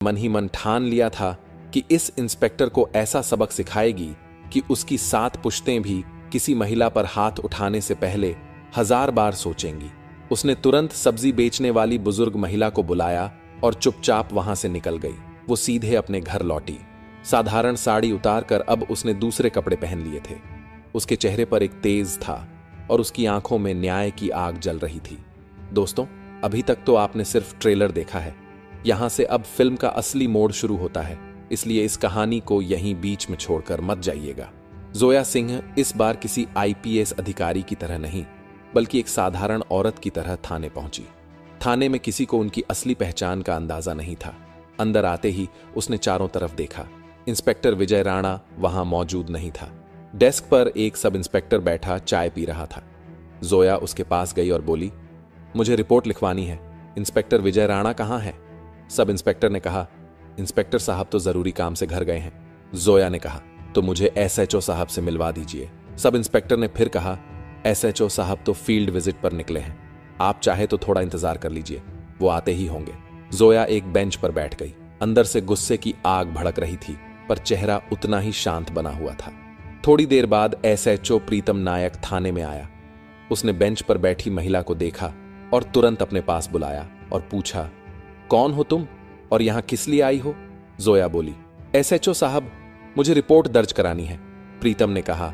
मन ही मन ठान लिया था कि इस इंस्पेक्टर को ऐसा सबक सिखाएगी कि उसकी 7 पुश्तें भी किसी महिला पर हाथ उठाने से पहले 1000 बार सोचेंगी। उसने तुरंत सब्जी बेचने वाली बुजुर्ग महिला को बुलाया और चुपचाप वहां से निकल गई। वो सीधे अपने घर लौटी। साधारण साड़ी उतारकर अब उसने दूसरे कपड़े पहन लिए थे। उसके चेहरे पर एक तेज था और उसकी आंखों में न्याय की आग जल रही थी। दोस्तों, अभी तक तो आपने सिर्फ ट्रेलर देखा है। यहां से अब फिल्म का असली मोड़ शुरू होता है, इसलिए इस कहानी को यहीं बीच में छोड़कर मत जाइएगा। जोया सिंह इस बार किसी आईपीएस अधिकारी की तरह नहीं, बल्कि एक साधारण औरत की तरह थाने पहुंची। थाने में किसी को उनकी असली पहचान का अंदाजा नहीं था। अंदर आते ही उसने चारों तरफ देखा। इंस्पेक्टर विजय राणा वहां मौजूद नहीं था। डेस्क पर एक सब इंस्पेक्टर बैठा चाय पी रहा था। जोया उसके पास गई और बोली, मुझे रिपोर्ट लिखवानी है। इंस्पेक्टर विजय राणा कहाँ है? सब इंस्पेक्टर ने कहा, इंस्पेक्टर साहब तो जरूरी काम से घर गए हैं। जोया ने कहा, तो मुझे एसएचओ साहब से मिलवा दीजिए। सब इंस्पेक्टर ने फिर कहा, एसएचओ साहब तो फील्ड विजिट पर निकले हैं, आप चाहे तो थोड़ा इंतजार कर लीजिए, वो आते ही होंगे। जोया एक बेंच पर बैठ गई। अंदर से गुस्से की आग भड़क रही थी, पर चेहरा उतना ही शांत बना हुआ था। थोड़ी देर बाद एसएचओ प्रीतम नायक थाने में आया। उसने बेंच पर बैठी महिला को देखा और तुरंत अपने पास बुलाया और पूछा, कौन हो तुम और यहां किस लिए आई हो? जोया बोली, एसएचओ साहब, मुझे रिपोर्ट दर्ज करानी है। प्रीतम ने कहा,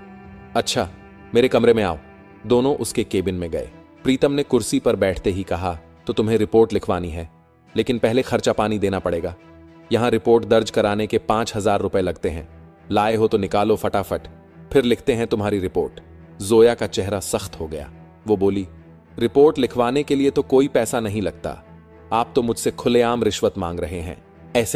अच्छा, मेरे कमरे में आओ। दोनों उसके केबिन में गए। प्रीतम ने कुर्सी पर बैठते ही कहा, तो तुम्हें रिपोर्ट लिखवानी है, लेकिन पहले खर्चा पानी देना पड़ेगा। यहां रिपोर्ट दर्ज कराने के 5000 रुपए लगते हैं। लाए हो तो निकालो फटाफट, फिर लिखते हैं तुम्हारी रिपोर्ट। जोया का चेहरा सख्त हो गया। वो बोली, रिपोर्ट लिखवाने के लिए तो कोई पैसा नहीं लगता, आप तो मुझसे खुलेआम रिश्वत मांग रहे हैं। ऐसे